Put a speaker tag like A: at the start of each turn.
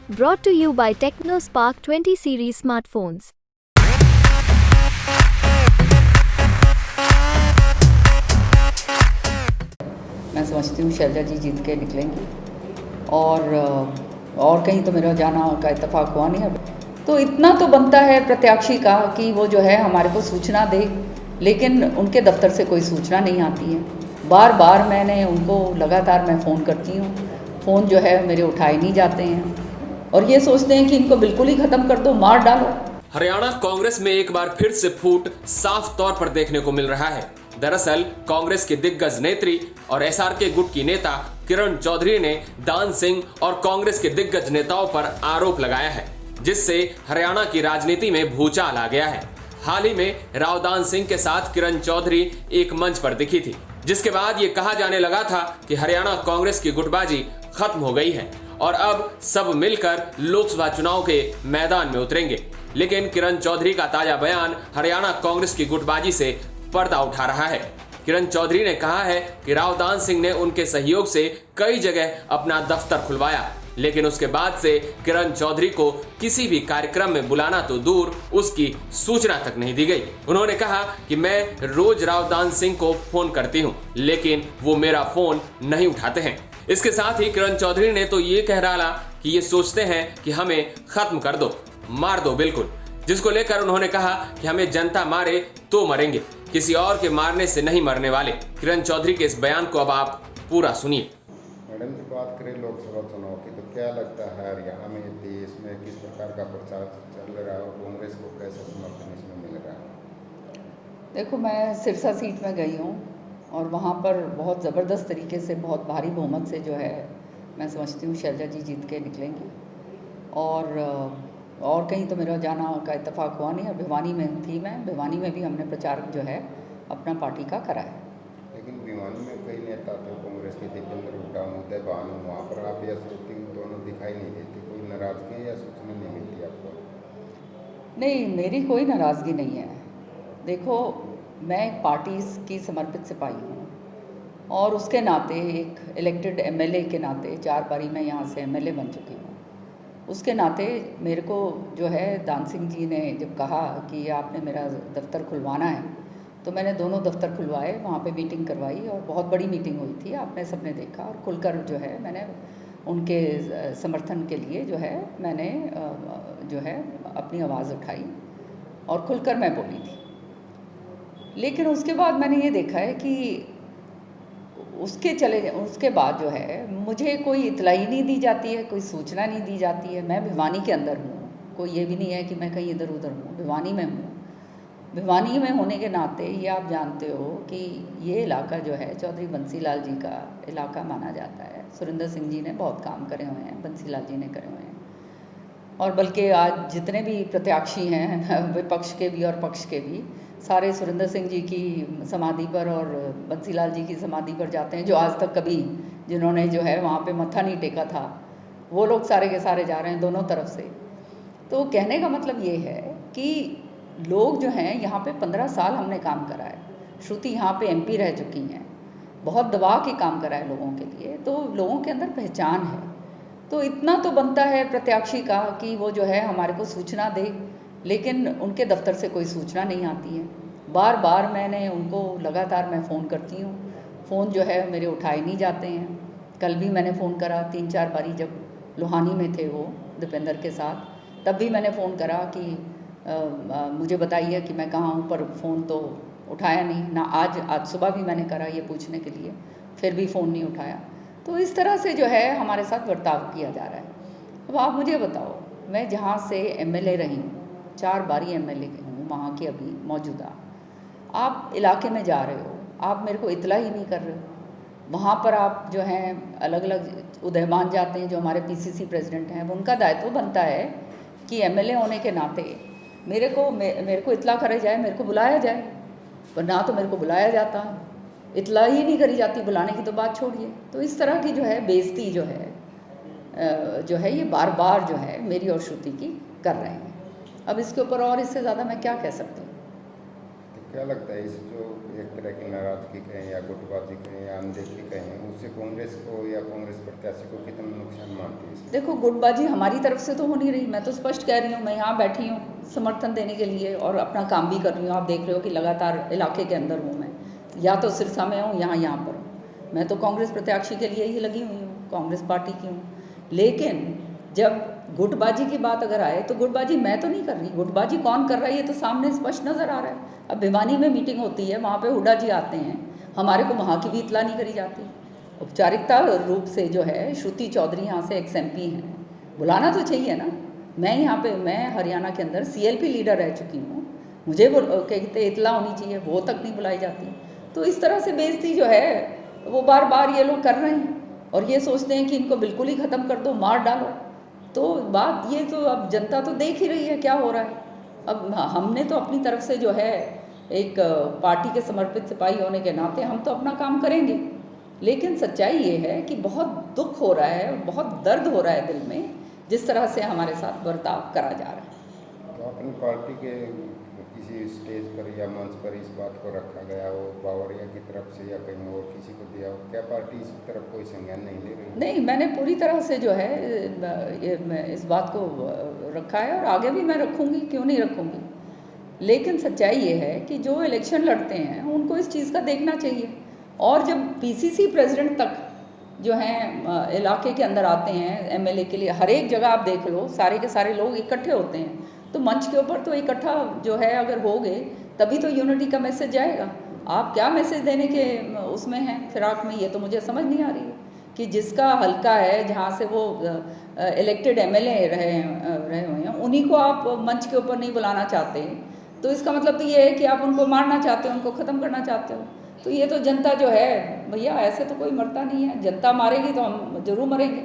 A: Brought to you by TechnoSpark 20 series smartphones.
B: मैं समझती हूँ शैलजा जी जीत के निकलेंगी और कहीं तो मेरा जाना का इत्तेफाक हुआ नहीं अब। तो इतना तो बनता है प्रत्याशी का कि वो जो है हमारे को सूचना दे, लेकिन उनके दफ्तर से कोई सूचना नहीं आती है। बार बार मैंने उनको लगातार मैं फ़ोन करती हूँ, फ़ोन जो है मेरे उठाए नहीं जाते हैं और ये सोचते हैं कि इनको बिल्कुल ही ख़त्म कर दो, मार डालो।
C: हरियाणा कांग्रेस में एक बार फिर से फूट साफ तौर पर देखने को मिल रहा है। दरअसल कांग्रेस के दिग्गज नेत्री और एसआरके गुट की नेता किरण चौधरी ने दान सिंह और कांग्रेस के दिग्गज नेताओं पर आरोप लगाया है, जिससे हरियाणा की राजनीति में भूचाल आ गया है। हाल ही में राव दान सिंह के साथ किरण चौधरी एक मंच पर दिखी थी, जिसके बाद ये कहा जाने लगा था कि हरियाणा कांग्रेस की गुटबाजी खत्म हो गई है और अब सब मिलकर लोकसभा चुनाव के मैदान में उतरेंगे। लेकिन किरण चौधरी का ताजा बयान हरियाणा कांग्रेस की गुटबाजी से पर्दा उठा रहा है। किरण चौधरी ने कहा है कि राव दान सिंह ने उनके सहयोग से कई जगह अपना दफ्तर खुलवाया, लेकिन उसके बाद से किरण चौधरी को किसी भी कार्यक्रम में बुलाना तो दूर, उसकी सूचना तक नहीं दी गई। उन्होंने कहा कि मैं रोज राव दान सिंह को फोन करती हूं, लेकिन वो मेरा फोन नहीं उठाते हैं। इसके साथ ही किरण चौधरी ने तो ये कह डाला कि ये सोचते हैं कि हमें खत्म कर दो, मार दो बिल्कुल, जिसको लेकर उन्होंने कहा कि हमें जनता मारे तो मरेंगे, किसी और के मारने से नहीं मरने वाले। किरण चौधरी के इस बयान को अब आप पूरा सुनिए।
D: मैडम जी, बात करें लोकसभा चुनाव की, तो क्या लगता है हरियाणा में, देश में किस प्रकार का प्रचार चल रहा है और कांग्रेस को कैसा समर्थन इसमें मिल रहा है?
B: देखो, मैं सिरसा सीट में गई हूँ और वहाँ पर बहुत ज़बरदस्त तरीके से, बहुत भारी बहुमत से जो है, मैं समझती हूँ शैलजा जी जीत के निकलेंगी और कहीं तो मेरा जाना का इत्तेफाक हुआ नहीं। भिवानी में थी मैं, भिवानी में भी हमने प्रचार जो है अपना पार्टी का करा है।
D: लेकिन भिवानी में कई नेता थे कांग्रेस के, दीपेंद्र हुड्डा, उदय भानु, वहाँ पर आप या श्रुति दोनों दिखाई नहीं देते। कोई नाराजगी या सूचना नहीं मिलती आपको?
B: नहीं, मेरी कोई नाराज़गी नहीं है। देखो, मैं एक पार्टी की समर्पित सिपाही हूँ और उसके नाते, एक इलेक्टेड एमएलए के नाते, 4 बारी मैं यहाँ से एमएलए बन चुकी हूँ। उसके नाते मेरे को जो है, दान सिंह जी ने जब कहा कि आपने मेरा दफ्तर खुलवाना है, तो मैंने दोनों दफ्तर खुलवाए, वहाँ पे मीटिंग करवाई और बहुत बड़ी मीटिंग हुई थी, आपने सबने देखा। और खुलकर जो है मैंने उनके समर्थन के लिए जो है मैंने जो है अपनी आवाज़ उठाई और खुलकर मैं बोली थी। लेकिन उसके बाद मैंने ये देखा है कि उसके बाद जो है मुझे कोई इतलाई नहीं दी जाती है, कोई सूचना नहीं दी जाती है। मैं भिवानी के अंदर हूँ, कोई ये भी नहीं है कि मैं कहीं इधर उधर हूँ, भिवानी में हूँ। भिवानी में होने के नाते ये आप जानते हो कि ये इलाका जो है चौधरी बंसी लाल जी का इलाका माना जाता है। सुरेंद्र सिंह जी ने बहुत काम करे हुए हैं, बंसी लाल जी ने करे हुए हैं, और बल्कि आज जितने भी प्रत्याशी हैं विपक्ष के भी और पक्ष के भी, सारे सुरेंद्र सिंह जी की समाधि पर और बंसी लाल जी की समाधि पर जाते हैं। जो आज तक कभी जिन्होंने जो है वहाँ पे मत्था नहीं टेका था, वो लोग सारे के सारे जा रहे हैं दोनों तरफ से। तो कहने का मतलब ये है कि लोग जो हैं यहाँ पे 15 साल हमने काम करा है। श्रुति यहाँ पे एमपी रह चुकी हैं, बहुत दबा के काम करा है लोगों के लिए, तो लोगों के अंदर पहचान है। तो इतना तो बनता है प्रत्याशी का कि वो जो है हमारे को सूचना दे, लेकिन उनके दफ्तर से कोई सूचना नहीं आती है। बार बार मैंने उनको लगातार मैं फ़ोन करती हूँ, फ़ोन जो है मेरे उठाए नहीं जाते हैं। कल भी मैंने फ़ोन करा 3-4 बारी, जब लोहानी में थे वो दीपेंद्र के साथ, तब भी मैंने फ़ोन करा कि मुझे बताइए कि मैं कहाँ हूँ, पर फ़ोन तो उठाया नहीं ना। आज सुबह भी मैंने करा ये पूछने के लिए, फिर भी फ़ोन नहीं उठाया। तो इस तरह से जो है हमारे साथ बर्ताव किया जा रहा है। अब आप मुझे बताओ, मैं जहाँ से एमएलए रही हूँ, 4 बारी एमएलए हूँ वहाँ की अभी मौजूदा, आप इलाके में जा रहे हो, आप मेरे को इतला ही नहीं कर रहे हो। वहाँ पर आप जो हैं अलग अलग उदयमान जाते हैं, जो हमारे पीसीसी प्रेसिडेंट हैं, उनका दायित्व बनता है कि एमएलए होने के नाते मेरे को इतला करे जाए, मेरे को बुलाया जाए, पर ना तो मेरे को बुलाया जाता, इतला ही नहीं करी जाती, बुलाने की तो बात छोड़िए। तो इस तरह की जो है बेइज्जती जो है ये बार बार जो है मेरी और श्रुति की कर रहे हैं। अब इसके ऊपर और इससे ज़्यादा मैं क्या कह सकती हूँ?
D: तो क्या लगता है, इस जो एक तरह की नाराजगी कहें या गुटबाजी कहें या अनदेखी कहें, उससे कांग्रेस को या कांग्रेस प्रत्याशी को कितना नुकसान मानती है?
B: देखो, गुटबाजी हमारी तरफ से तो हो नहीं रही। मैं तो स्पष्ट कह रही हूँ, मैं यहाँ बैठी हूँ समर्थन देने के लिए और अपना काम भी कर रही हूँ। आप देख रहे हो कि लगातार इलाके के अंदर हूँ मैं, या तो सिरसा में हूँ, यहाँ पर हूँ। मैं तो कांग्रेस प्रत्याशी के लिए ही लगी हुई हूँ, कांग्रेस पार्टी की हूँ। लेकिन जब गुटबाजी की बात अगर आए तो गुटबाजी मैं तो नहीं कर रही। गुटबाजी कौन कर रहा है ये तो सामने स्पष्ट नज़र आ रहा है। अब भिवानी में मीटिंग होती है, वहाँ पे हुड्डा जी आते हैं, हमारे को वहाँ की भी इतला नहीं करी जाती। औपचारिकता रूप से जो है श्रुति चौधरी यहाँ से एक्स-MP हैं, बुलाना तो चाहिए ना। मैं हरियाणा के अंदर CLP लीडर रह चुकी हूँ, मुझे कहते इतला होनी चाहिए, वो तक नहीं बुलाई जाती। तो इस तरह से बेइज्जती जो है वो बार बार ये लोग कर रहे हैं और ये सोचते हैं कि इनको बिल्कुल ही ख़त्म कर दो, मार डालो। तो बात ये तो अब जनता तो देख ही रही है क्या हो रहा है। अब हमने तो अपनी तरफ से जो है एक पार्टी के समर्पित सिपाही होने के नाते हम तो अपना काम करेंगे, लेकिन सच्चाई ये है कि बहुत दुख हो रहा है, बहुत दर्द हो रहा है दिल में जिस तरह से हमारे साथ बर्ताव करा जा रहा है।
D: तो अपनी पार्टी के किसी स्टेज पर या मंच पर इस बात को रखा गया हो, बावरिया की तरफ से या कहीं और किसी को दिया हो, क्या पार्टी इस तरफ कोई संज्ञान नहीं ले रही?
B: नहीं, मैंने पूरी तरह से जो है इस बात को रखा है और आगे भी मैं रखूँगी, क्यों नहीं रखूँगी। लेकिन सच्चाई ये है कि जो इलेक्शन लड़ते हैं उनको इस चीज़ का देखना चाहिए। और जब PCC प्रेसिडेंट तक जो हैं इलाके के अंदर आते हैं MLA के लिए, हर एक जगह आप देख लो सारे के सारे लोग इकट्ठे होते हैं, तो मंच के ऊपर तो इकट्ठा जो है अगर हो गए तभी तो यूनिटी का मैसेज जाएगा। आप क्या मैसेज देने के उसमें हैं फिराक में, ये तो मुझे समझ नहीं आ रही है कि जिसका हल्का है जहाँ से वो इलेक्टेड MLA रहे हुए हैं उन्हीं को आप मंच के ऊपर नहीं बुलाना चाहते, तो इसका मतलब तो ये है कि आप उनको मारना चाहते हो, उनको ख़त्म करना चाहते हो। तो ये तो जनता जो है भैया, ऐसे तो कोई मरता नहीं है, जनता मारेगी तो हम जरूर मरेंगे।